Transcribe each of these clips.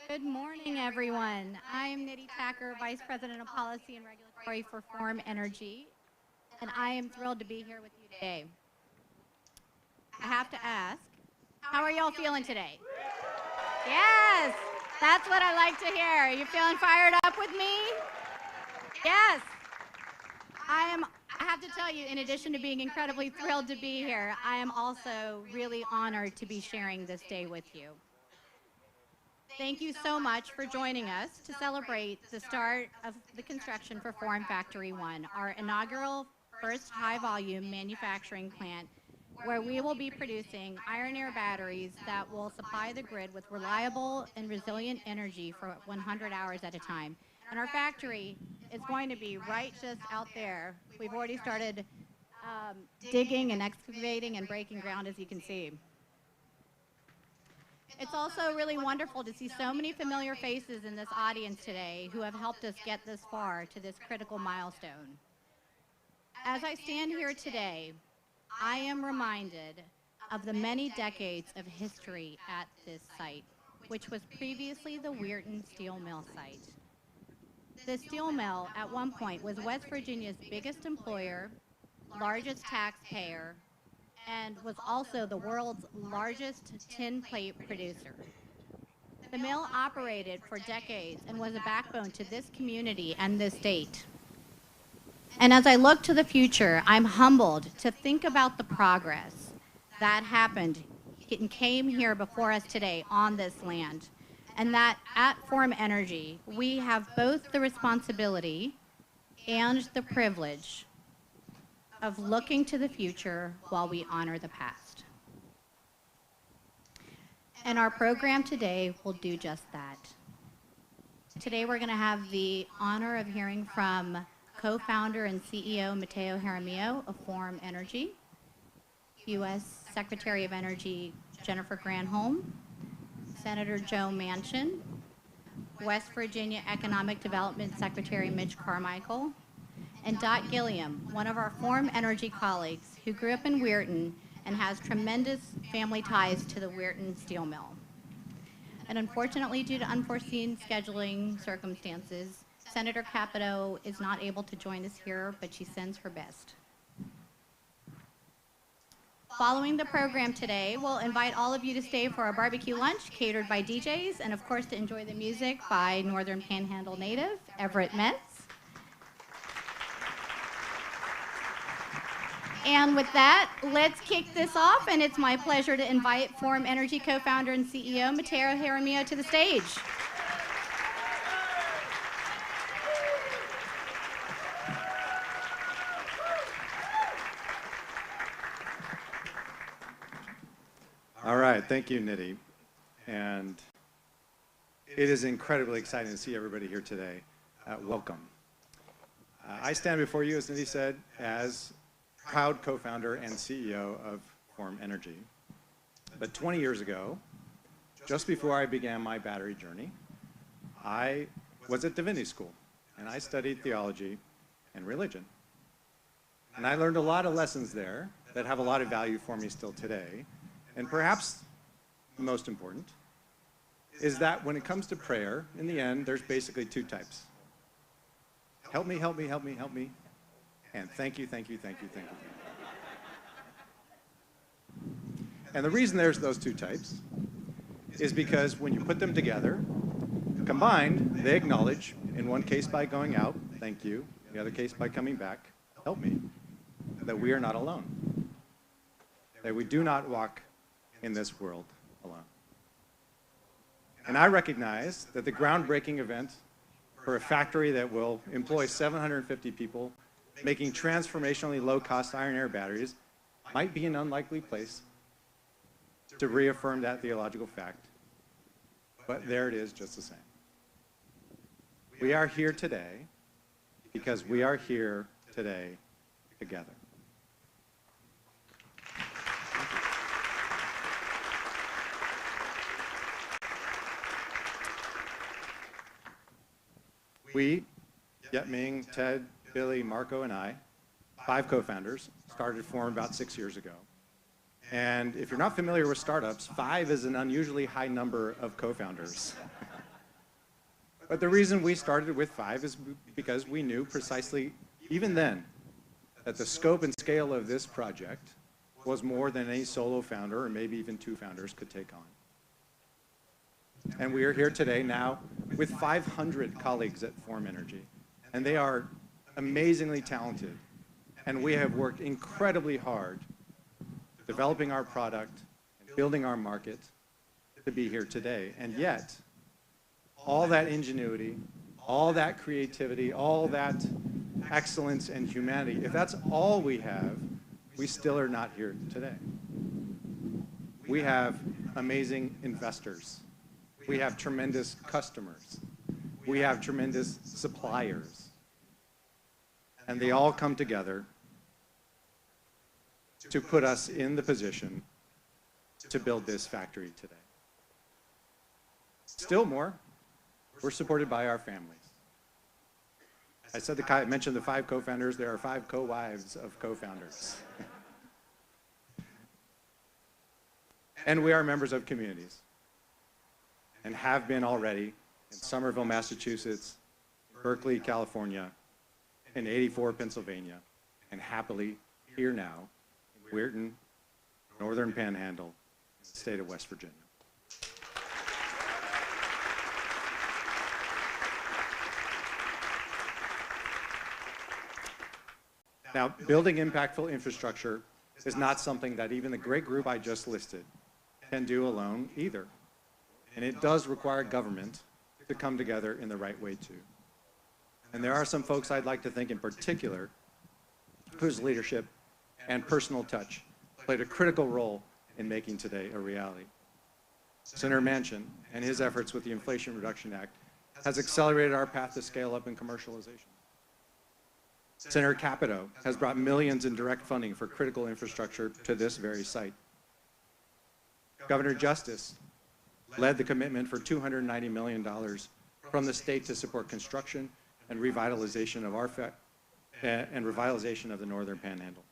Good morning, everyone. I'm Nitty Tacker, Vice President of Policy and Regulatory for Form Energy, and I am thrilled to be here with you today. I have to ask, how are y'all feeling today? Yes, that's what I like to hear. Are you feeling fired up with me? Yes. I have to tell you, in addition to being incredibly thrilled to be here, I am also really honored to be sharing this day with you. Thank you so much for joining us to celebrate the start of the construction for Form Factory 1, our inaugural first high-volume manufacturing plant where we will be producing iron-air batteries that will supply the grid with reliable and resilient energy for 100 hours at a time. And our factory is going to be right just out there. We've already started digging and excavating and breaking ground, as you can see. It's also really wonderful to see so many familiar faces in this audience today who have helped us get this far to this critical milestone. As I stand here today, I am reminded of the many decades of history at this site, which was previously the Weirton Steel Mill site. The steel mill at one point was West Virginia's biggest employer, largest taxpayer, and was also the world's largest tin plate producer. The mill operated for decades and was a backbone to this community and this state. And as I look to the future, I'm humbled to think about the progress that happened and came here before us today on this land, and that at Form Energy, we have both the responsibility and the privilege of looking to the future while we honor the past. And our program today will do just that. Today we're going to have the honor of hearing from co-founder and CEO Matteo Jaramillo of Form Energy, U.S. Secretary of Energy Jennifer Granholm, Senator Joe Manchin, West Virginia Economic Development Secretary Mitch Carmichael, and Dot Gilliam, one of our Form Energy colleagues who grew up in Weirton and has tremendous family ties to the Weirton Steel Mill. And unfortunately, due to unforeseen scheduling circumstances, Senator Capito is not able to join us here, but she sends her best. Following the program today, we'll invite all of you to stay for our barbecue lunch catered by DJs, and of course to enjoy the music by Northern Panhandle native Everett Metz. And with that, let's kick this off, and it's my pleasure to invite Form Energy co-founder and CEO Matteo Jaramillo to the stage. All right, thank you, Nitty. And it is incredibly exciting to see everybody here today. Welcome. I stand before you, as Nitty said, as proud co-founder and CEO of Form Energy. But 20 years ago, just before I began my battery journey, I was at divinity school, and I studied theology and religion. And I learned a lot of lessons there that have a lot of value for me still today. And perhaps the most important is that when it comes to prayer, in the end, there's basically two types. Help me, help me, help me, help me. And thank you, thank you, thank you, thank you. And the reason there's those two types is because when you put them together, combined, they acknowledge, in one case by going out, thank you, the other case by coming back, help me, that we are not alone, that we do not walk in this world alone. And I recognize that the groundbreaking event for a factory that will employ 750 people making transformationally low-cost iron-air batteries might be an unlikely place to reaffirm that theological fact. But there it is just the same. We are here today because we are here today together. We, Yet Ming, Ted, Billy, Marco, and I, 5 co-founders, started Form about 6 years ago. And if you're not familiar with startups, 5 is an unusually high number of co-founders. But the reason we started with 5 is because we knew precisely, even then, that the scope and scale of this project was more than any solo founder, or maybe even 2 founders, could take on. And we are here today now with 500 colleagues at Form Energy, and they are amazingly talented. And we have worked incredibly hard developing our product, building our market to be here today. And yet, all that ingenuity, all that creativity, all that excellence and humanity, if that's all we have, we still are not here today. We have amazing investors. We have tremendous customers. We have tremendous suppliers. And they all come together to put us in the position to build this factory today. Still more, we're supported by our families. I mentioned the 5 co-founders. There are 5 co-wives of co-founders. And we are members of communities, and have been already in Somerville, Massachusetts, Berkeley, California, in 84, Pennsylvania, and happily here now in Weirton, Northern Panhandle, state of West Virginia. Now, building impactful infrastructure is not something that even the great group I just listed can do alone either. And it does require government to come together in the right way too. And there are some folks I'd like to thank in particular whose leadership and personal touch played a critical role in making today a reality. Senator Manchin and his efforts with the Inflation Reduction Act has accelerated our path to scale up and commercialization. Senator Capito has brought millions in direct funding for critical infrastructure to this very site. Governor Justice led the commitment for $290 million from the state to support construction and revitalization of revitalization of the Northern Panhandle.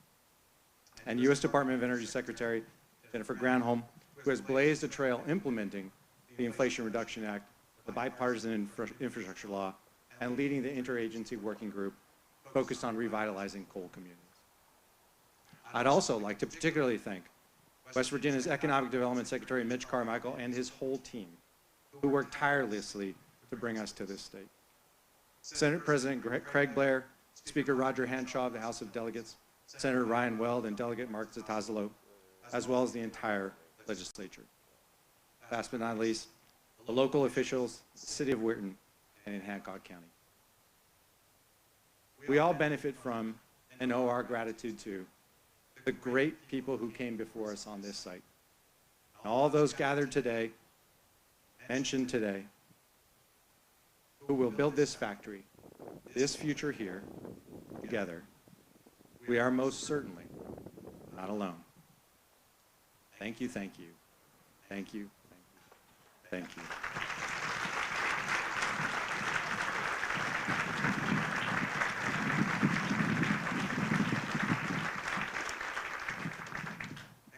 And U.S. Department of Energy Secretary Jennifer Granholm, who has blazed a trail implementing the Inflation Reduction Act, the bipartisan infrastructure law, and leading the interagency working group focused on revitalizing coal communities. I'd also like to particularly thank West Virginia's Economic Development Secretary Mitch Carmichael and his whole team, who worked tirelessly to bring us to this state. Senate President Craig Blair, Speaker Roger Hanshaw of the House of Delegates, Senator Ryan Weld, and Delegate Mark Zatazalo, as well as the entire legislature. Last but not least, the local officials, the city of Weirton, and in Hancock County. We all benefit from and owe our gratitude to the great people who came before us on this site. And all those gathered today, mentioned today, who will build this factory, this future here, together. We are most certainly not alone. Thank you, thank you, thank you, thank you, thank you.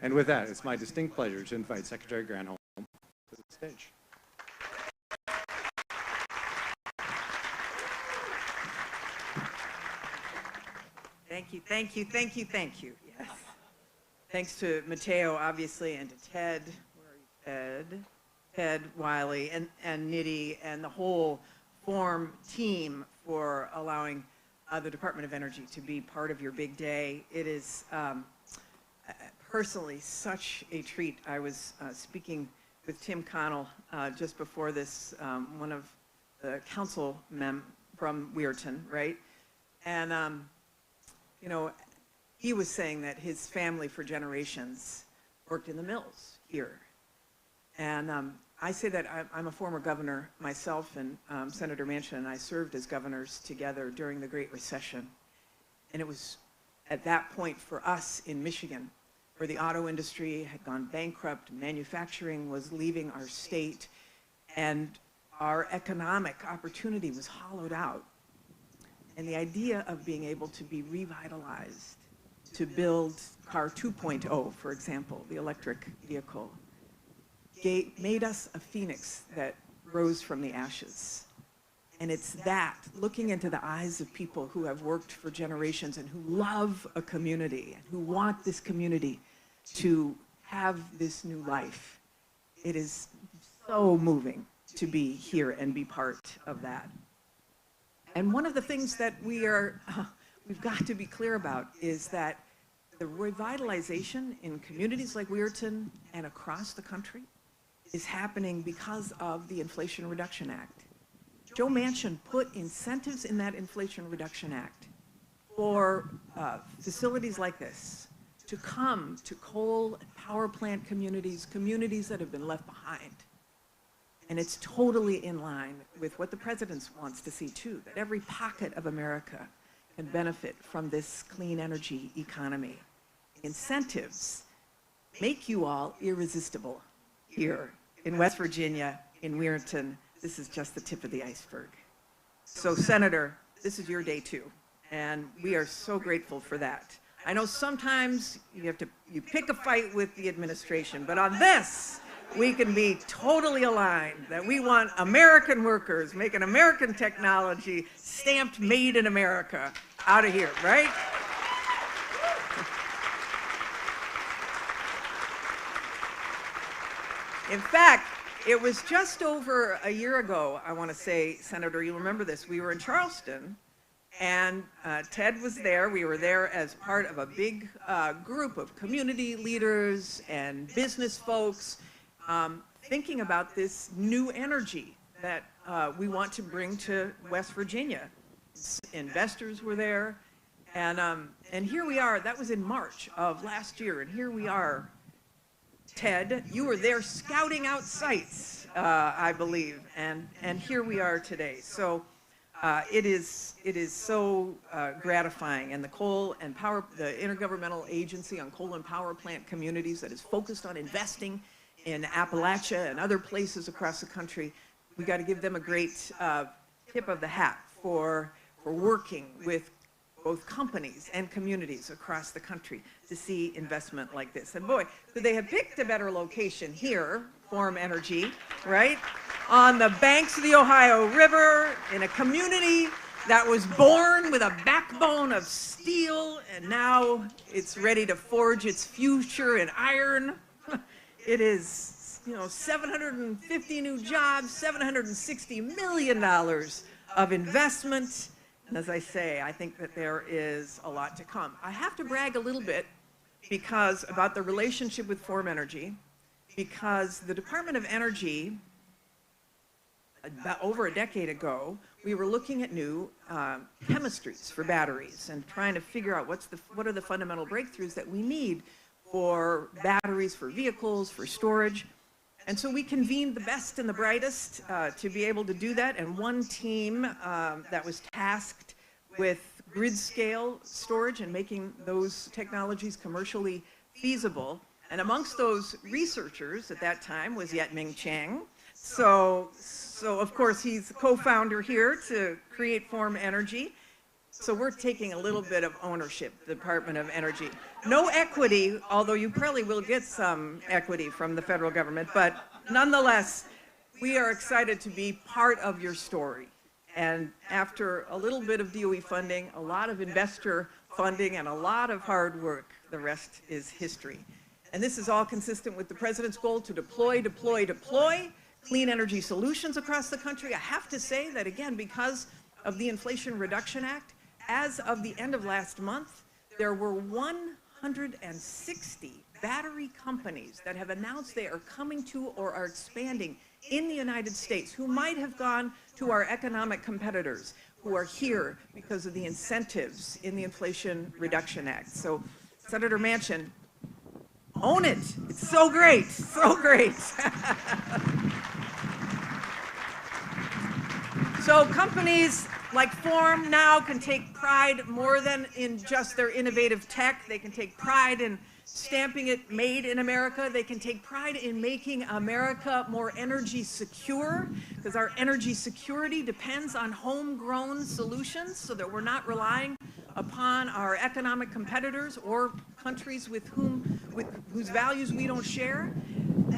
And with that, it's my distinct pleasure to invite Secretary Granholm to the stage. Thank you, thank you, thank you, thank you. Yes. Thanks to Matteo, obviously, and to Ted, Ted Wiley, and Nidhi, and the whole Form team for allowing the Department of Energy to be part of your big day. It is personally such a treat. I was speaking with Tim Connell just before this, one of the councilmen from Weirton, right? And you know, he was saying that his family for generations worked in the mills here. And I say that I'm a former governor myself, and Senator Manchin and I served as governors together during the Great Recession. And it was at that point for us in Michigan, where the auto industry had gone bankrupt, manufacturing was leaving our state, and our economic opportunity was hollowed out. And the idea of being able to be revitalized, to build car 2.0, for example, the electric vehicle, made us a phoenix that rose from the ashes. And it's that, looking into the eyes of people who have worked for generations and who love a community and who want this community to have this new life. It is so moving to be here and be part of that. And one of the things that we've got to be clear about is that the revitalization in communities like Weirton and across the country is happening because of the Inflation Reduction Act. Joe Manchin put incentives in that Inflation Reduction Act for facilities like this to come to coal and power plant communities, communities that have been left behind. And it's totally in line with what the president wants to see too, that every pocket of America can benefit from this clean energy economy. Incentives make you all irresistible here in West Virginia, in Weirton. This is just the tip of the iceberg. So Senator, this is your day too, and we are so grateful for that. I know sometimes you pick a fight with the administration, but on this, we can be totally aligned that we want American workers making American technology stamped made in America out of here, right? In fact, it was just over a year ago, I want to say, Senator, you remember this, we were in Charleston, and Ted was there. We were there as part of a big group of community leaders and business folks thinking about this new energy that we want to bring to West Virginia. Investors were there, and here we are. That was in March of last year, and here we are. Ted, you were there scouting out sites, I believe, and here we are today. So it is so gratifying, and the Intergovernmental Agency on Coal and Power Plant Communities that is focused on investing in Appalachia and other places across the country, we got to give them a great tip of the hat for working with both companies and communities across the country to see investment like this. And boy, could they have picked a better location here, Form Energy, right? On the banks of the Ohio River, in a community that was born with a backbone of steel, and now it's ready to forge its future in iron. It is, 750 new jobs, $760 million of investment. And as I say, I think that there is a lot to come. I have to brag a little bit about the relationship with Form Energy, because the Department of Energy, about over a decade ago, we were looking at new chemistries for batteries and trying to figure out what are the fundamental breakthroughs that we need for batteries, for vehicles, for storage. And so we convened the best and the brightest to be able to do that. And one team that was tasked with grid scale storage and making those technologies commercially feasible. And amongst those researchers at that time was Yet-Ming Chang. So of course, he's co-founder here to create Form Energy. So we're taking a little bit of ownership, the Department of Energy. No equity, although you probably will get some equity from the federal government, but nonetheless, we are excited to be part of your story. And after a little bit of DOE funding, a lot of investor funding, and a lot of hard work, the rest is history. And this is all consistent with the president's goal to deploy clean energy solutions across the country. I have to say that, again, because of the Inflation Reduction Act, as of the end of last month, there were 160 battery companies that have announced they are coming to or are expanding in the United States, who might have gone to our economic competitors, who are here because of the incentives in the Inflation Reduction Act. So, Senator Manchin, own it. It's so great, so great. So companies like Form now can take pride more than in just their innovative tech. They can take pride in stamping it made in America. They can take pride in making America more energy secure, because our energy security depends on homegrown solutions, so that we're not relying upon our economic competitors or countries with whose values we don't share.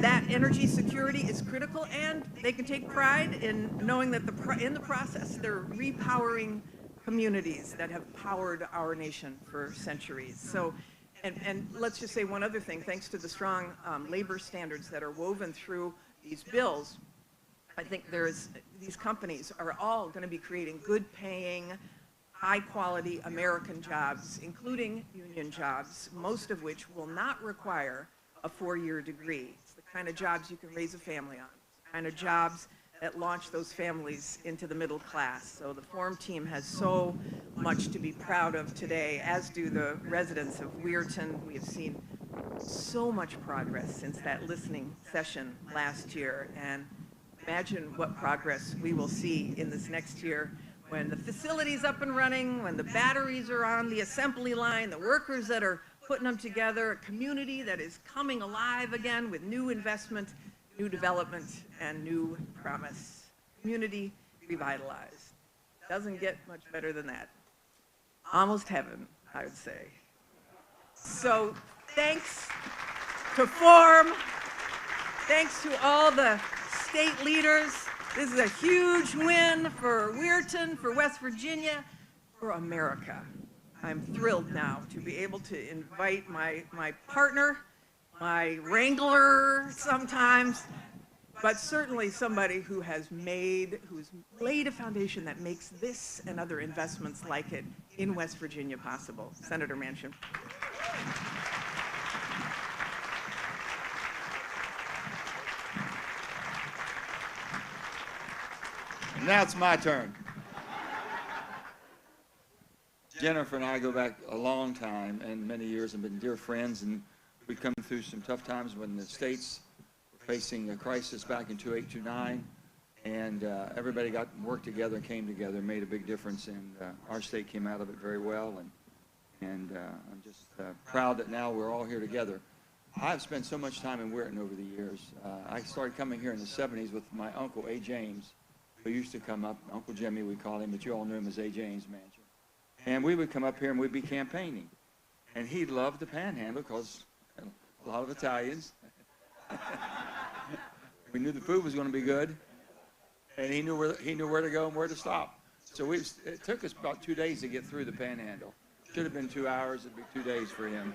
that energy security is critical, and they can take pride in knowing that in the process, they're repowering communities that have powered our nation for centuries. So, and let's just say one other thing, thanks to the strong labor standards that are woven through these bills, I think these companies are all going to be creating good paying, high quality American jobs, including union jobs, most of which will not require a 4-year degree. It's the kind of jobs you can raise a family on, it's the kind of jobs that launch those families into the middle class. So the Forum team has so much to be proud of today, as do the residents of Weirton. We have seen so much progress since that listening session last year, and imagine what progress we will see in this next year when the facility's up and running, when the batteries are on the assembly line, the workers that are putting them together, a community that is coming alive again with new investment, new development, and new promise. Community revitalized. Doesn't get much better than that. Almost heaven, I would say. So thanks to Forum, thanks to all the state leaders. This is a huge win for Weirton, for West Virginia, for America. I'm thrilled now to be able to invite my partner, my wrangler sometimes, but certainly somebody who's laid a foundation that makes this and other investments like it in West Virginia possible. Senator Manchin. Now it's my turn. Jennifer and I go back a long time and many years and been dear friends, and we come through some tough times when the states were facing a crisis back in 2008, 2009, and everybody got worked together and came together and made a big difference, and our state came out of it very well, and I'm just proud that now we're all here together. I've spent so much time in Weirton over the years. I started coming here in the 70s with my uncle, A. James, who used to come up, Uncle Jimmy we call him, but you all knew him as A. James Manchin. And we would come up here and we'd be campaigning. And he loved the panhandle because a lot of Italians. We knew the food was going to be good, and he knew where to go and where to stop. So it took us about 2 days to get through the panhandle. Should have been 2 hours, it'd be 2 days for him.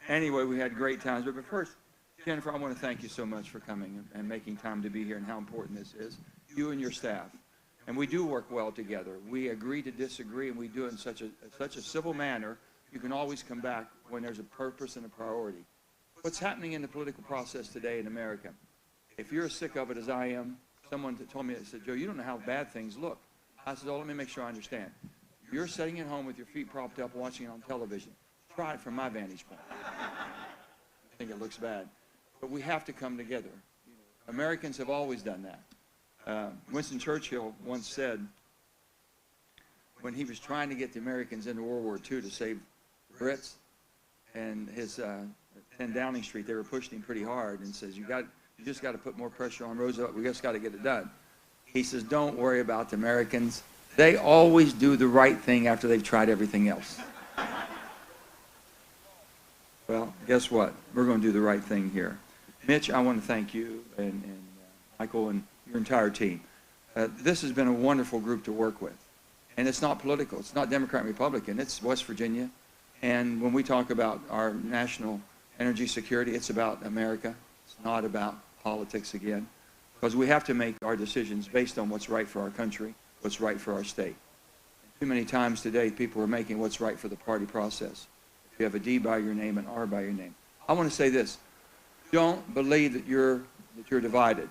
Anyway, we had great times. But first, Jennifer, I want to thank you so much for coming and making time to be here and how important this is. You and your staff. And we do work well together. We agree to disagree, and we do it in such a civil manner. You can always come back when there's a purpose and a priority. What's happening in the political process today in America? If you're as sick of it as I am, someone told me, they said, Joe, you don't know how bad things look. I said, oh, let me make sure I understand. You're sitting at home with your feet propped up watching it on television. Try it from my vantage point. I think it looks bad. But we have to come together. Americans have always done that. Winston Churchill once said, when he was trying to get the Americans into World War II to save the Brits, and his 10 Downing Street, they were pushing him pretty hard, and says, you just got to put more pressure on Roosevelt. We just got to get it done. He says, don't worry about the Americans. They always do the right thing after they've tried everything else. Well, guess what? We're going to do the right thing here. Mitch, I want to thank you and Michael and your entire team. This has been a wonderful group to work with. And it's not political. It's not Democrat and Republican. It's West Virginia. And when we talk about our national energy security, it's about America. It's not about politics again. Because we have to make our decisions based on what's right for our country, what's right for our state. Too many times today, people are making what's right for the party process. If you have a D by your name and R by your name. I want to say this. Don't believe that you're divided.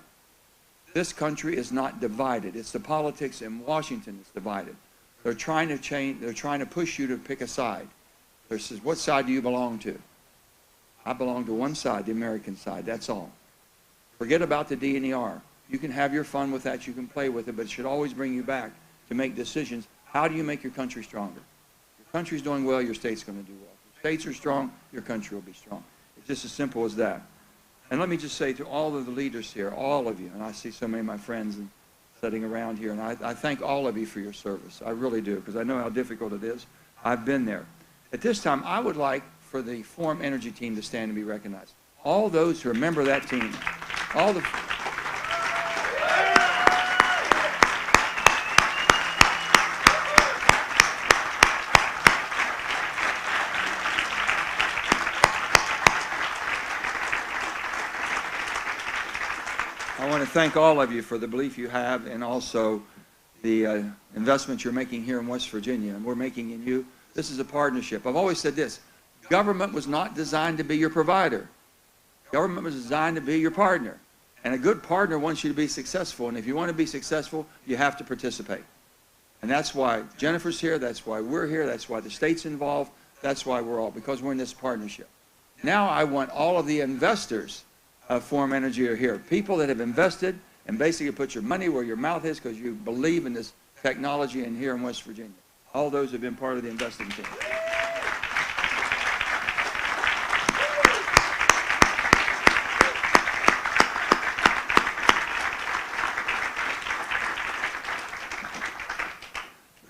This country is not divided. It's the politics in Washington that's divided. They're trying to change. They're trying to push you to pick a side. They says, what side do you belong to? I belong to one side, the American side. That's all. Forget about the D and the R. You can have your fun with that. You can play with it, but it should always bring you back to make decisions. How do you make your country stronger? If your country's doing well, your state's going to do well. If your states are strong, your country will be strong. It's just as simple as that. And let me just say to all of the leaders here, all of you, and I see so many of my friends sitting around here, and I thank all of you for your service. I really do, because I know how difficult it is. I've been there. At this time, I would like for the Forum Energy team to stand and be recognized. All those who are a member of that team, all the... I want to thank all of you for the belief you have and also the investment you're making here in West Virginia and we're making in you. This is a partnership. I've always said this, government was not designed to be your provider. Government was designed to be your partner. And a good partner wants you to be successful. And if you want to be successful, you have to participate. And that's why Jennifer's here, that's why we're here, that's why the state's involved, that's why we're all, because we're in this partnership. Now I want all of the investors of Forum Energy are here. People that have invested and basically put your money where your mouth is because you believe in this technology and here in West Virginia. All those have been part of the investing team.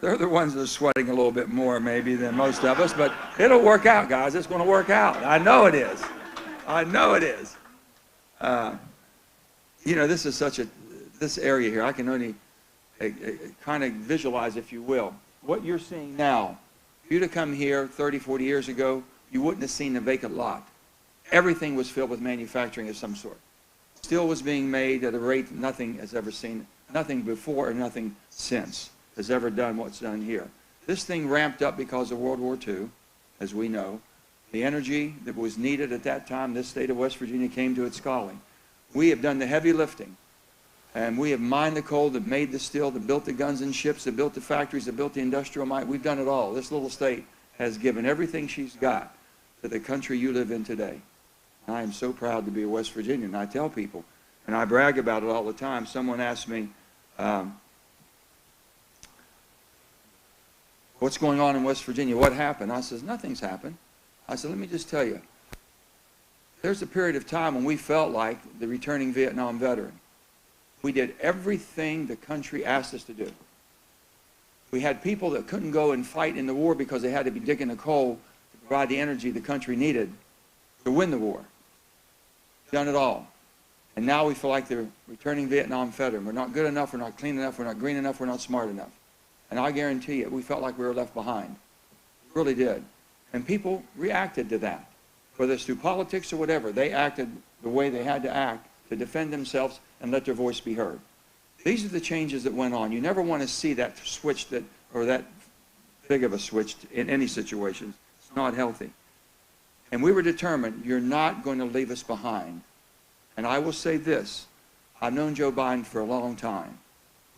They're the ones that are sweating a little bit more maybe than most of us, but it'll work out, guys. It's going to work out. I know it is. I know it is. You know, this is such a, this area here, I can only kind of visualize, if you will, what you're seeing now. If you'd have come here 30, 40 years ago, you wouldn't have seen a vacant lot. Everything was filled with manufacturing of some sort. Steel was being made at a rate nothing has ever seen, nothing before and nothing since has ever done what's done here. This thing ramped up because of World War II, as we know. The energy that was needed at that time, this state of West Virginia came to its calling. We have done the heavy lifting, and we have mined the coal that made the steel, that built the guns and ships, that built the factories, that built the industrial might. We've done it all. This little state has given everything she's got to the country you live in today. And I am so proud to be a West Virginian. And I tell people, and I brag about it all the time. Someone asked me, what's going on in West Virginia? What happened? I says, nothing's happened. I said, let me just tell you. There's a period of time when we felt like the returning Vietnam veteran. We did everything the country asked us to do. We had people that couldn't go and fight in the war because they had to be digging the coal to provide the energy the country needed to win the war. Done it all. And now we feel like the returning Vietnam veteran. We're not good enough, we're not clean enough, we're not green enough, we're not smart enough. And I guarantee you, we felt like we were left behind. We really did. And people reacted to that. Whether it's through politics or whatever, they acted the way they had to act to defend themselves and let their voice be heard. These are the changes that went on. You never want to see that switch that, or that big of a switch in any situation. It's not healthy. And we were determined, you're not going to leave us behind. And I will say this, I've known Joe Biden for a long time.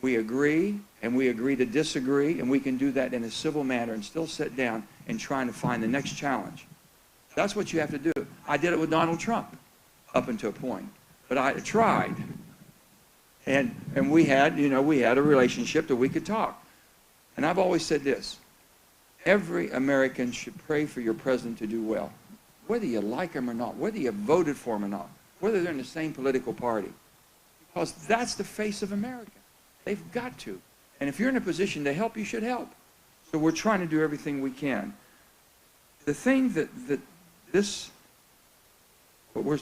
We agree, and we agree to disagree, and we can do that in a civil manner and still sit down and try to find the next challenge. That's what you have to do. I did it with Donald Trump up until a point, but I tried. And we had, you know, we had a relationship that we could talk. And I've always said this, every American should pray for your president to do well, whether you like him or not, whether you voted for him or not, whether they're in the same political party, because that's the face of America. They've got to. And if you're in a position to help, you should help. So we're trying to do everything we can. The thing that what we're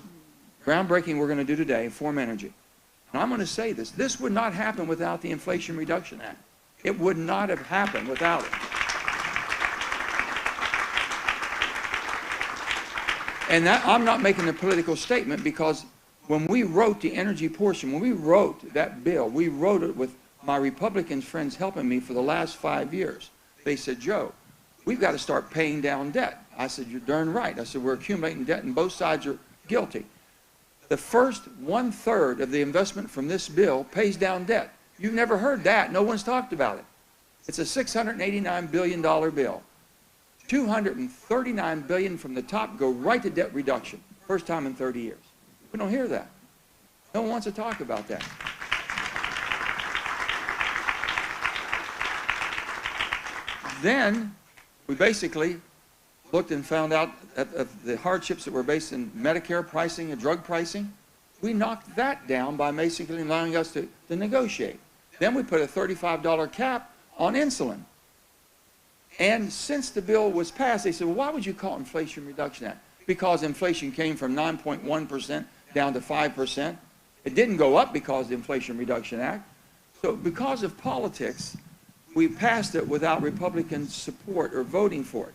groundbreaking we're going to do today, Forum Energy. And I'm going to say this, this would not happen without the Inflation Reduction Act. It would not have happened without it. And that, I'm not making a political statement because when we wrote the energy portion, when we wrote that bill, we wrote it with my Republican friends helping me for the last 5 years. They said, Joe, we've got to start paying down debt. I said, you're darn right. I said, we're accumulating debt and both sides are guilty. The first 1/3 of the investment from this bill pays down debt. You've never heard that. No one's talked about it. It's a $689 billion bill. $239 billion from the top go right to debt reduction. First time in 30 years. We don't hear that. No one wants to talk about that. Then we basically looked and found out of the hardships that were based in Medicare pricing and drug pricing. We knocked that down by basically allowing us to negotiate. Then we put a $35 cap on insulin. And since the bill was passed, they said, well, why would you call it Inflation Reduction Act? Because inflation came from 9.1% down to 5%. It didn't go up because of the Inflation Reduction Act. So because of politics, we passed it without Republican support or voting for it.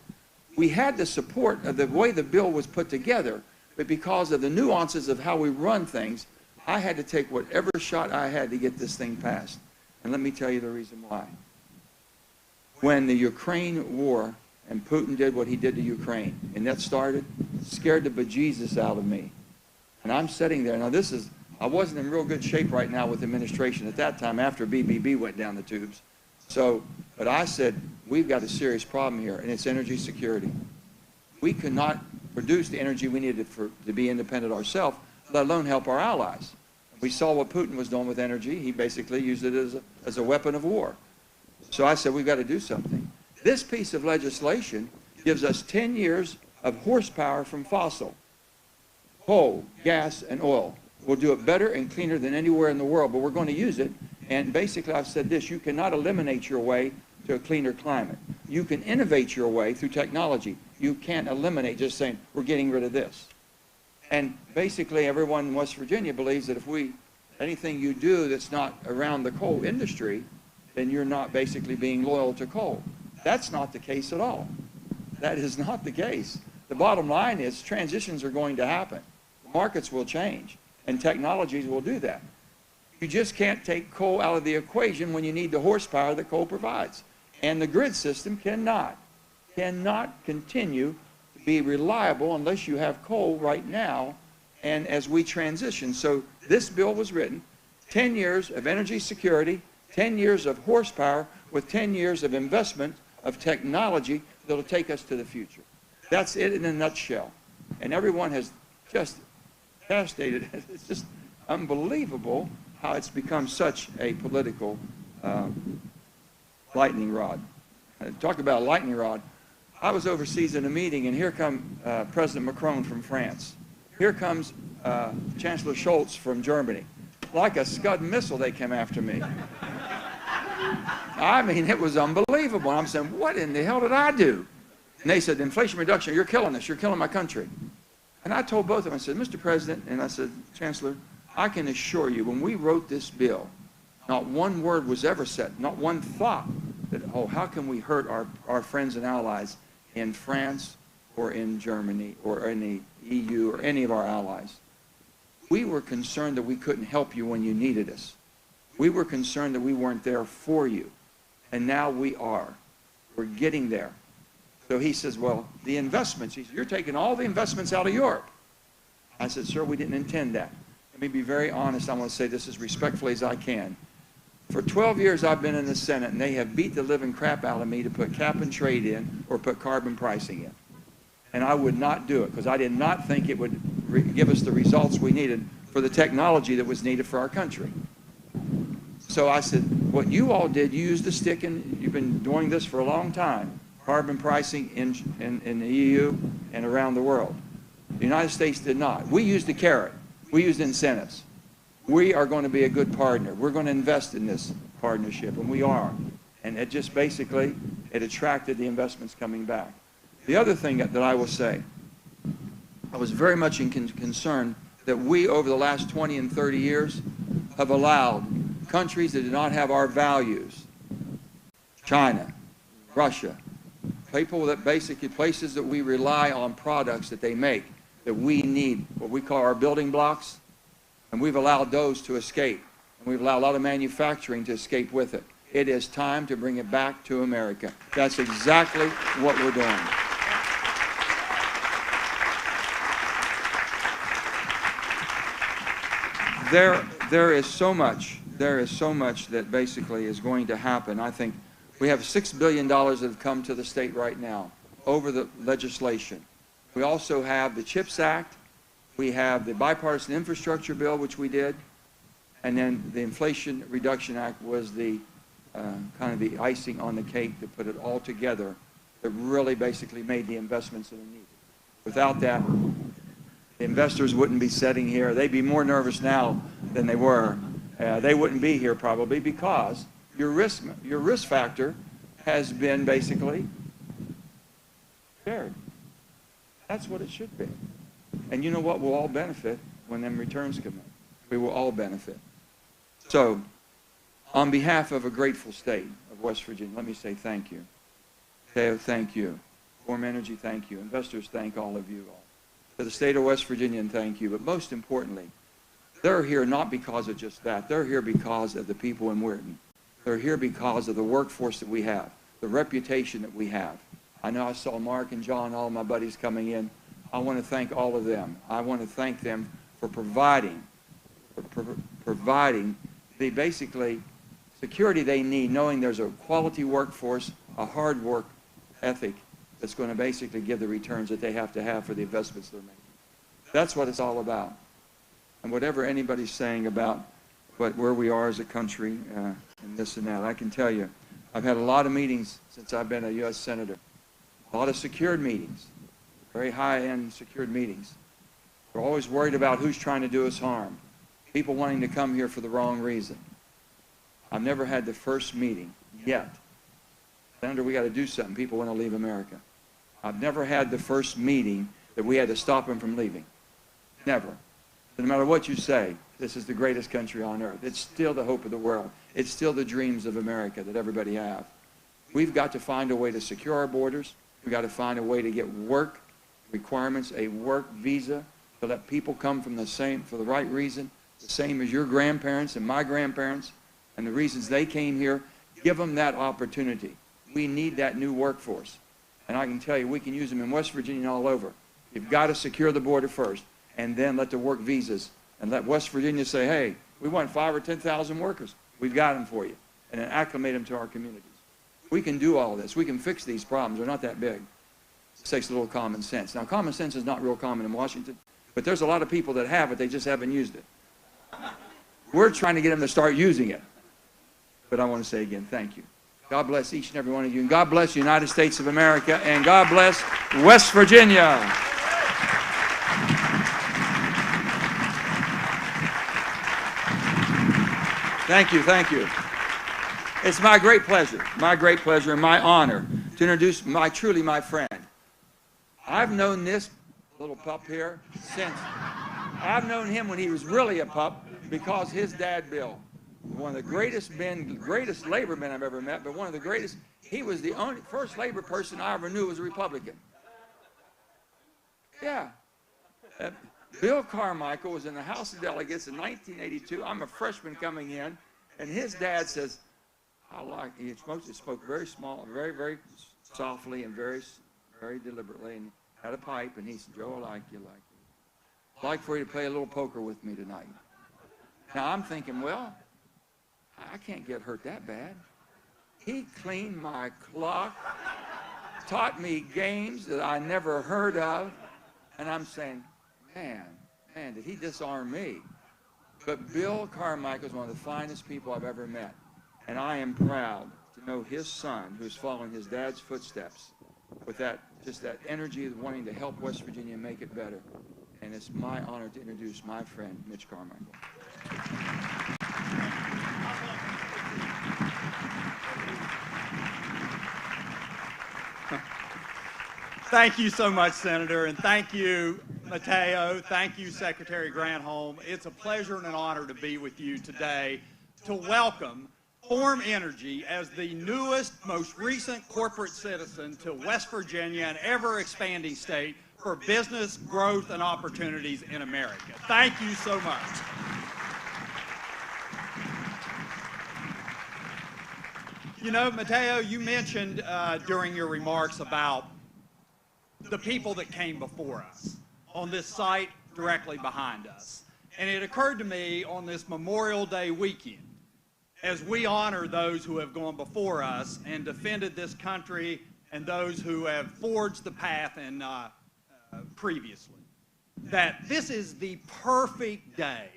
We had the support of the way the bill was put together, but because of the nuances of how we run things, I had to take whatever shot I had to get this thing passed. And let me tell you the reason why. When the Ukraine war and Putin did what he did to Ukraine, and that started, scared the bejesus out of me. And I'm sitting there. Now I wasn't in real good shape right now with the administration at that time after BBB went down the tubes. But I said, we've got a serious problem here, and it's energy security. We could not produce the energy we needed to be independent ourselves, let alone help our allies. We saw what Putin was doing with energy. He basically used it as a weapon of war. So I said, we've got to do something. This piece of legislation gives us 10 years of horsepower from fossil, coal, gas, and oil. We'll do it better and cleaner than anywhere in the world, but we're going to use it. And basically, I've said this, you cannot eliminate your way to a cleaner climate. You can innovate your way through technology. You can't eliminate just saying, we're getting rid of this. And basically, everyone in West Virginia believes that if anything you do that's not around the coal industry, then you're not basically being loyal to coal. That's not the case at all. That is not the case. The bottom line is transitions are going to happen. Markets will change, and technologies will do that. You just can't take coal out of the equation when you need the horsepower that coal provides. And the grid system cannot continue to be reliable unless you have coal right now and as we transition. So this bill was written, 10 years of energy security, 10 years of horsepower with 10 years of investment of technology that will take us to the future. That's it in a nutshell. And everyone has just castrated it. It's just unbelievable how it's become such a political lightning rod. Talk about a lightning rod. I was overseas in a meeting, and here comes President Macron from France. Here comes Chancellor Scholz from Germany. Like a Scud missile, they came after me. I mean, it was unbelievable. I'm saying, what in the hell did I do? And they said, Inflation Reduction, you're killing us. You're killing my country. And I told both of them, I said, Mr. President, and I said, Chancellor, I can assure you, when we wrote this bill, not one word was ever said, not one thought that, oh, how can we hurt our friends and allies in France or in Germany or in the EU or any of our allies. We were concerned that we couldn't help you when you needed us. We were concerned that we weren't there for you. And now we are. We're getting there. So he says, well, the investments, he said, you're taking all the investments out of Europe. I said, sir, we didn't intend that. Let me be very honest. I want to say this as respectfully as I can. For 12 years I've been in the Senate, and they have beat the living crap out of me to put cap and trade in or put carbon pricing in. And I would not do it because I did not think it would give us the results we needed for the technology that was needed for our country. So I said, what you all did, you used the stick, and you've been doing this for a long time, carbon pricing in the EU and around the world. The United States did not. We used the carrot. We used incentives. We are going to be a good partner. We're going to invest in this partnership, and we are. And it just basically, it attracted the investments coming back. The other thing that I will say, I was very much concerned that we, over the last 20 and 30 years, have allowed countries that do not have our values, China, Russia, people that basically, places that we rely on products that they make, that we need, what we call our building blocks, and we've allowed those to escape. And we've allowed a lot of manufacturing to escape with it. It is time to bring it back to America. That's exactly what we're doing. There is so much that basically is going to happen. I think we have $6 billion that have come to the state right now over the legislation. We also have the CHIPS Act. We have the bipartisan infrastructure bill, which we did, and then the Inflation Reduction Act was the kind of the icing on the cake to put it all together that really basically made the investments that are needed. Without that, the investors wouldn't be sitting here. They'd be more nervous now than they were. They wouldn't be here probably because your risk factor has been basically shared. That's what it should be. And you know what? We'll all benefit when them returns come in. We will all benefit. So, on behalf of a grateful state of West Virginia, let me say thank you. Matteo, thank you. Form Energy, thank you. Investors, thank all of you all. To the state of West Virginia, and thank you. But most importantly, they're here not because of just that. They're here because of the people in Weirton. They're here because of the workforce that we have, the reputation that we have. I know I saw Mark and John, all my buddies coming in. I want to thank all of them. I want to thank them for providing the basically security they need, knowing there's a quality workforce, a hard work ethic that's going to basically give the returns that they have to have for the investments they're making. That's what it's all about. And whatever anybody's saying about where we are as a country and this and that, I can tell you, I've had a lot of meetings since I've been a U.S. Senator, a lot of secured meetings, very high-end secured meetings. We're always worried about who's trying to do us harm, people wanting to come here for the wrong reason. I've never had the first meeting yet. Senator, we got to do something. People want to leave America. I've never had the first meeting that we had to stop them from leaving. Never. No matter what you say, this is the greatest country on earth. It's still the hope of the world. It's still the dreams of America that everybody have. We've got to find a way to secure our borders. We've got to find a way to get work requirements, a work visa, to let people come from the same, for the right reason, the same as your grandparents and my grandparents, and the reasons they came here. Give them that opportunity. We need that new workforce. And I can tell you, we can use them in West Virginia and all over. You've got to secure the border first, and then let the work visas, and let West Virginia say, hey, we want 5,000 or 10,000 workers. We've got them for you. And then acclimate them to our communities. We can do all this. We can fix these problems. They're not that big. It takes a little common sense. Now, common sense is not real common in Washington, but there's a lot of people that have it. They just haven't used it. We're trying to get them to start using it. But I want to say again, thank you. God bless each and every one of you. And God bless the United States of America. And God bless West Virginia. Thank you, thank you. It's my great pleasure and my honor to introduce truly my friend. I've known this little pup here since, I've known him when he was really a pup because his dad, Bill, one of the greatest labor men I've ever met, but one of the greatest, he was the only first labor person I ever knew was a Republican. Yeah. Bill Carmichael was in the House of Delegates in 1982. I'm a freshman coming in, and his dad says, he spoke very small, very, very softly and very, very deliberately, and had a pipe, and he said, Joe, I'd like for you to play a little poker with me tonight. Now, I'm thinking, well, I can't get hurt that bad. He cleaned my clock, taught me games that I never heard of, and I'm saying, man, did he disarm me? But Bill Carmichael is one of the finest people I've ever met, and I am proud to know his son, who's following his dad's footsteps, with just that energy of wanting to help West Virginia make it better. And it's my honor to introduce my friend, Mitch Carmichael. Thank you so much, Senator, and thank you, Matteo. Thank you, Secretary Granholm. It's a pleasure and an honor to be with you today to welcome Form Energy as the newest, most recent corporate citizen to West Virginia, an ever-expanding state for business growth and opportunities in America. Thank you so much. You know, Matteo, you mentioned during your remarks about the people that came before us on this site directly behind us. And it occurred to me on this Memorial Day weekend, as we honor those who have gone before us and defended this country and those who have forged the path previously, that this is the perfect day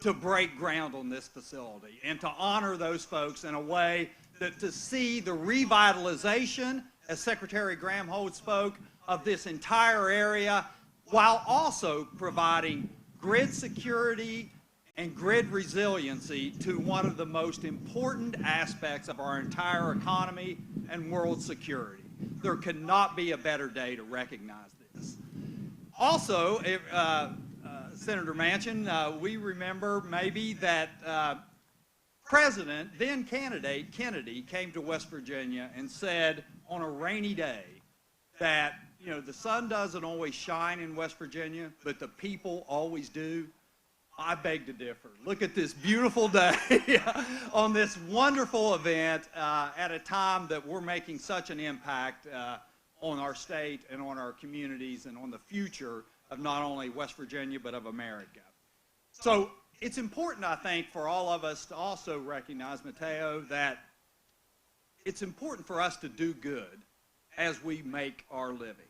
to break ground on this facility and to honor those folks in a way that to see the revitalization, as Secretary Granholm spoke, of this entire area, while also providing grid security and grid resiliency to one of the most important aspects of our entire economy and world security. There could not be a better day to recognize this. Also, Senator Manchin, we remember maybe that then candidate Kennedy came to West Virginia and said on a rainy day that, you know, the sun doesn't always shine in West Virginia, but the people always do. I beg to differ. Look at this beautiful day on this wonderful event at a time that we're making such an impact on our state and on our communities and on the future of not only West Virginia, but of America. So it's important, I think, for all of us to also recognize, Matteo, that it's important for us to do good as we make our living.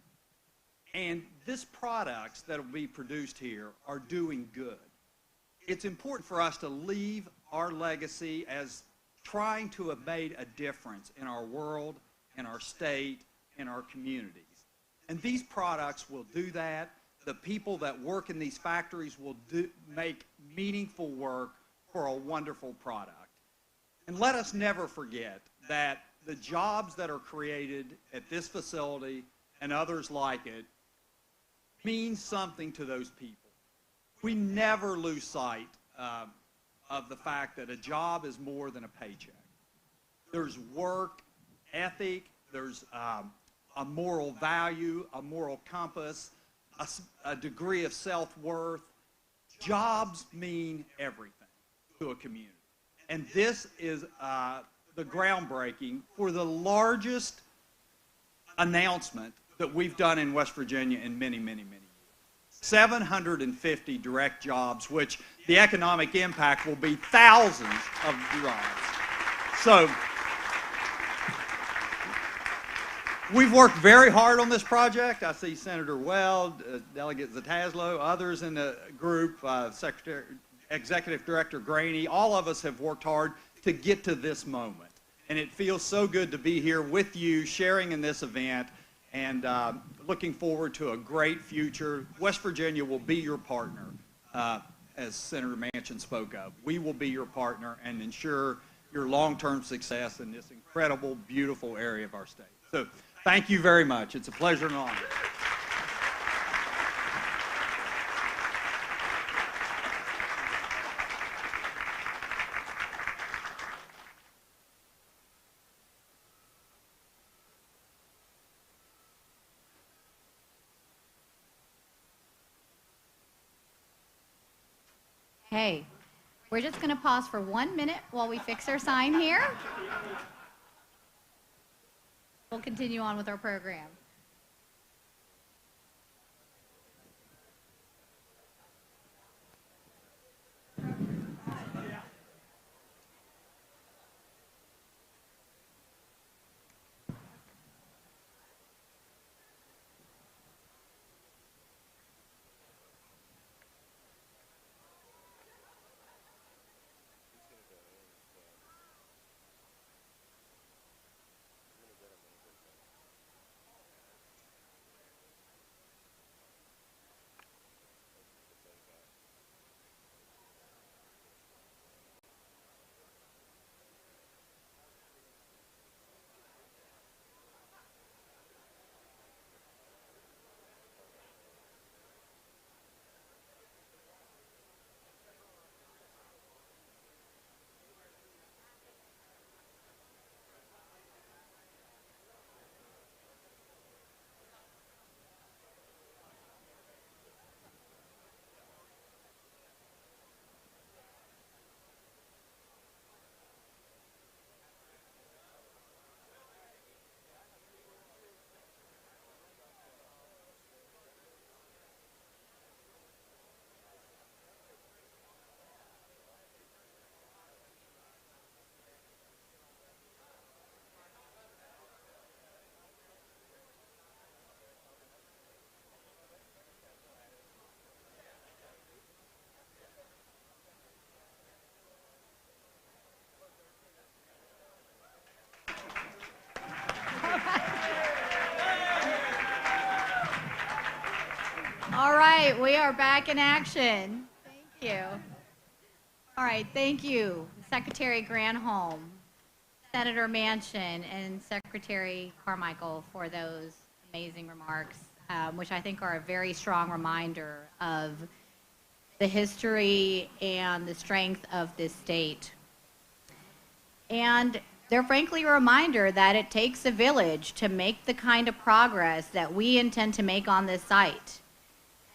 And these products that will be produced here are doing good. It's important for us to leave our legacy as trying to have made a difference in our world, in our state, in our communities. And these products will do that. The people that work in these factories will make meaningful work for a wonderful product. And let us never forget that the jobs that are created at this facility and others like it mean something to those people. We never lose sight of the fact that a job is more than a paycheck. There's work ethic, there's a moral value, a moral compass, a degree of self-worth. Jobs mean everything to a community. And this is the groundbreaking for the largest announcement that we've done in West Virginia in many, many, many years. 750 direct jobs, which the economic impact will be thousands of jobs. So we've worked very hard on this project. I see Senator Weld, Delegate Zataslo, others in the group, Executive Director Graney. All of us have worked hard to get to this moment. And it feels so good to be here with you, sharing in this event, and looking forward to a great future. West Virginia will be your partner, as Senator Manchin spoke of. We will be your partner and ensure your long-term success in this incredible, beautiful area of our state. So thank you very much. It's a pleasure and an honor. Hey, we're just going to pause for 1 minute while we fix our sign here. We'll continue on with our program. All right, we are back in action. Thank you. All right, thank you, Secretary Granholm, Senator Manchin, and Secretary Carmichael for those amazing remarks, which I think are a very strong reminder of the history and the strength of this state. And they're frankly a reminder that it takes a village to make the kind of progress that we intend to make on this site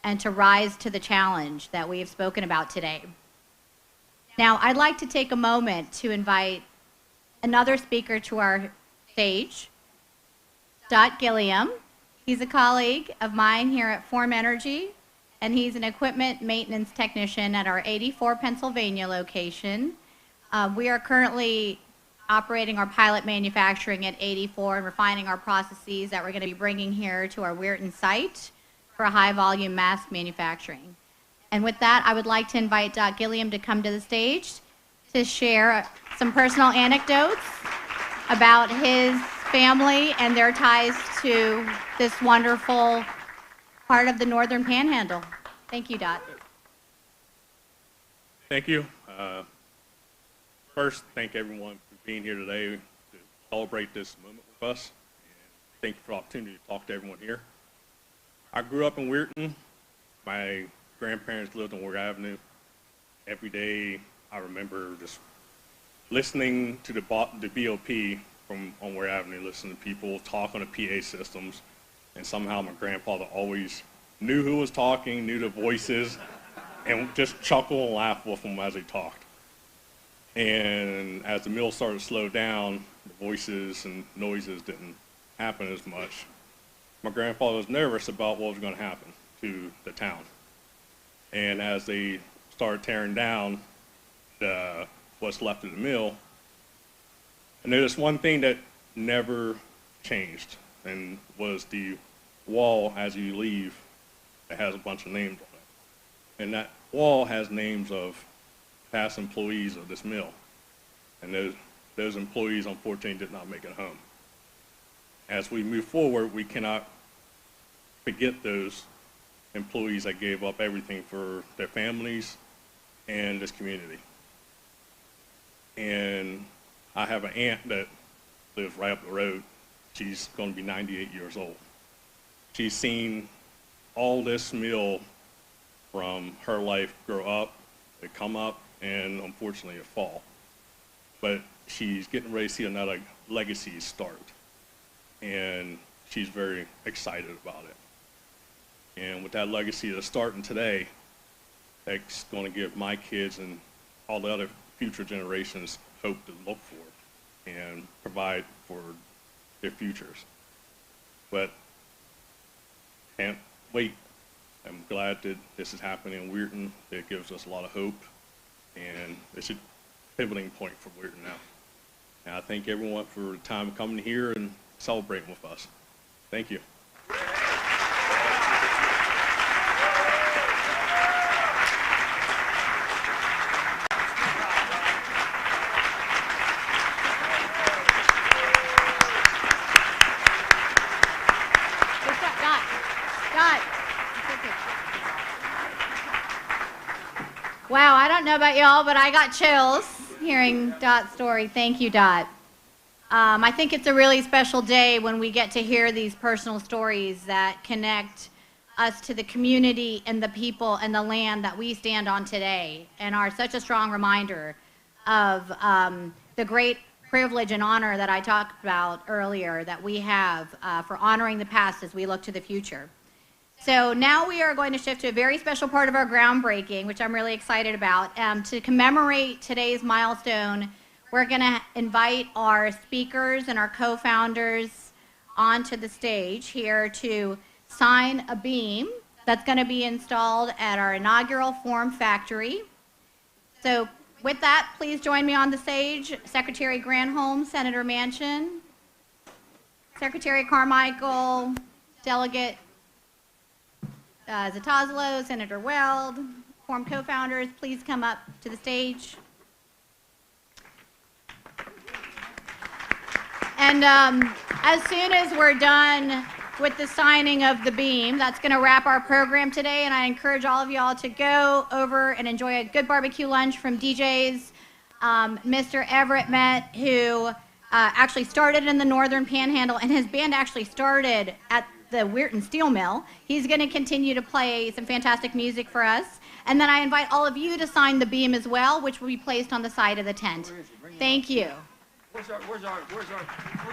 and to rise to the challenge that we have spoken about today. Now, I'd like to take a moment to invite another speaker to our stage, Dot Gilliam. He's a colleague of mine here at Form Energy, and he's an equipment maintenance technician at our 84 Pennsylvania location. We are currently operating our pilot manufacturing at 84 and refining our processes that we're going to be bringing here to our Weirton site for a high-volume mass manufacturing. And with that, I would like to invite Dot Gilliam to come to the stage to share some personal anecdotes about his family and their ties to this wonderful part of the Northern Panhandle. Thank you, Dot. Thank you. First, thank everyone for being here today to celebrate this moment with us. And thank you for the opportunity to talk to everyone here. I grew up in Weirton. My grandparents lived on Warwick Avenue. Every day, I remember just listening to the BOP from on Warwick Avenue, listening to people talk on the PA systems, and somehow my grandfather always knew who was talking, knew the voices, and just chuckle and laugh with them as they talked. And as the mill started to slow down, the voices and noises didn't happen as much. My grandfather was nervous about what was going to happen to the town. And as they started tearing down what's left of the mill, and there's one thing that never changed, and was the wall as you leave that has a bunch of names on it. And that wall has names of past employees of this mill. And those employees, unfortunately, did not make it home. As we move forward, we cannot forget those employees that gave up everything for their families and this community. And I have an aunt that lives right up the road. She's going to be 98 years old. She's seen all this mill from her life grow up, it come up, and unfortunately it fall. But she's getting ready to see another legacy start. And she's very excited about it. And with that legacy that's starting today, that's going to give my kids and all the other future generations hope to look for and provide for their futures. But can't wait. I'm glad that this is happening in Weirton. It gives us a lot of hope, and it's a pivoting point for Weirton now. And I thank everyone for the time coming here and celebrating with us. Thank you. Wow, I don't know about y'all, but I got chills hearing Dot's story. Thank you, Dot. I think it's a really special day when we get to hear these personal stories that connect us to the community and the people and the land that we stand on today, and are such a strong reminder of the great privilege and honor that I talked about earlier that we have for honoring the past as we look to the future. So now we are going to shift to a very special part of our groundbreaking, which I'm really excited about. To commemorate today's milestone, we're going to invite our speakers and our co-founders onto the stage here to sign a beam that's going to be installed at our inaugural Form Factory. So with that, please join me on the stage, Secretary Granholm, Senator Manchin, Secretary Carmichael, Delegate Zatazlo, Senator Weld, Form co-founders, please come up to the stage. And as soon as we're done with the signing of the beam, that's going to wrap our program today, and I encourage all of y'all to go over and enjoy a good barbecue lunch from DJs. Mr. Everett Met, who actually started in the Northern Panhandle, and his band actually started at the Weirton Steel Mill. He's going to continue to play some fantastic music for us. And then I invite all of you to sign the beam as well, which will be placed on the side of the tent. Thank you. Where's our entertainment? Where's our entertainment?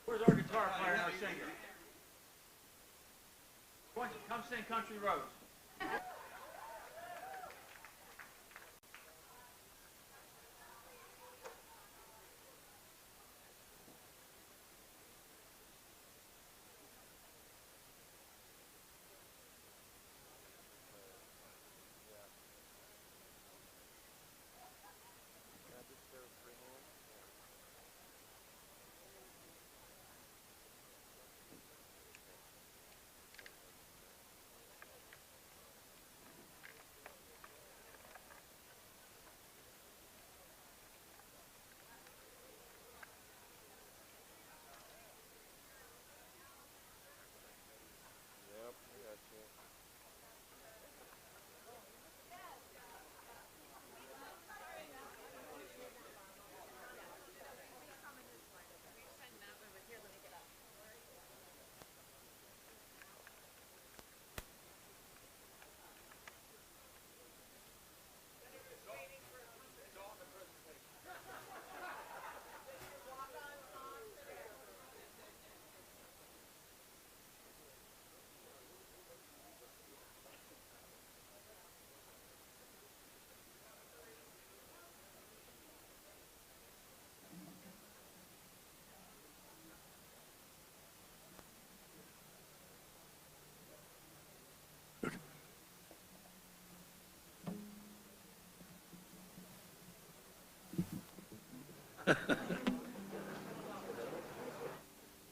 Where's our guitar player and our singer? Come sing Country Roads.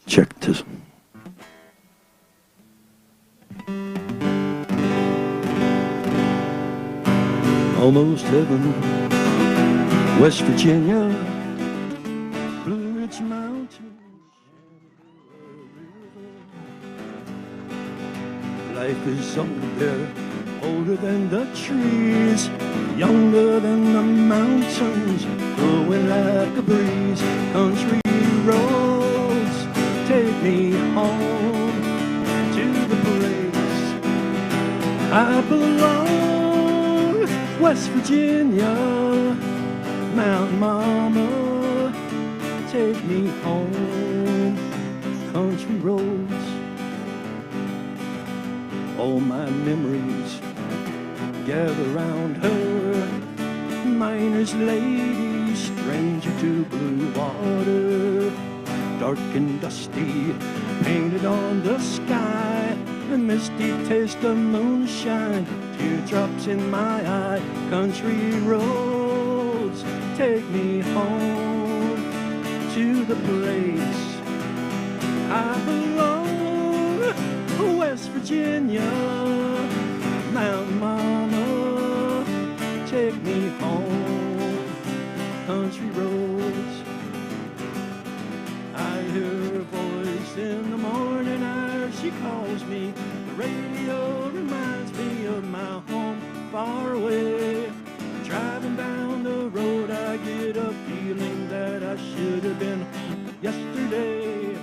Check this. Almost heaven, West Virginia, Blue Ridge Mountains, life is older there, older than the trees, younger than the mountains, growing like a breeze. Country roads take me home to the place I belong. West Virginia, Mountain Mama, take me home. Country roads, all my memories gather round her. Miner's lady, stranger to blue water, dark and dusty, painted on the sky. The misty taste of moonshine, teardrops in my eye. Country roads take me home to the place I belong. West Virginia, Mountain Mama, take me home. Country roads, I hear her voice in the morning hour. She calls me. The radio reminds me of my home far away. Driving down the road, I get a feeling that I should have been yesterday.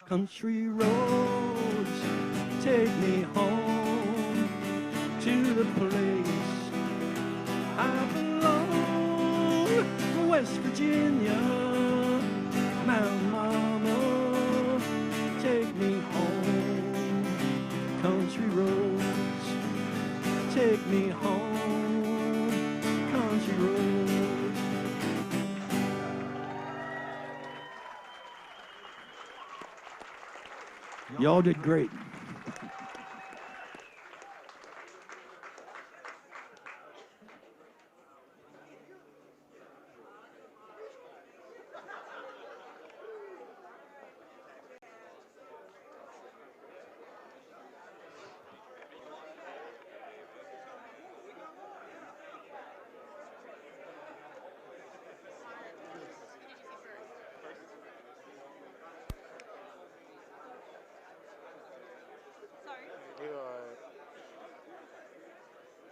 Country roads take me home to the place I belong. West Virginia, Mountain Mama, take me home. Country roads take me home. Country roads. Y'all did great.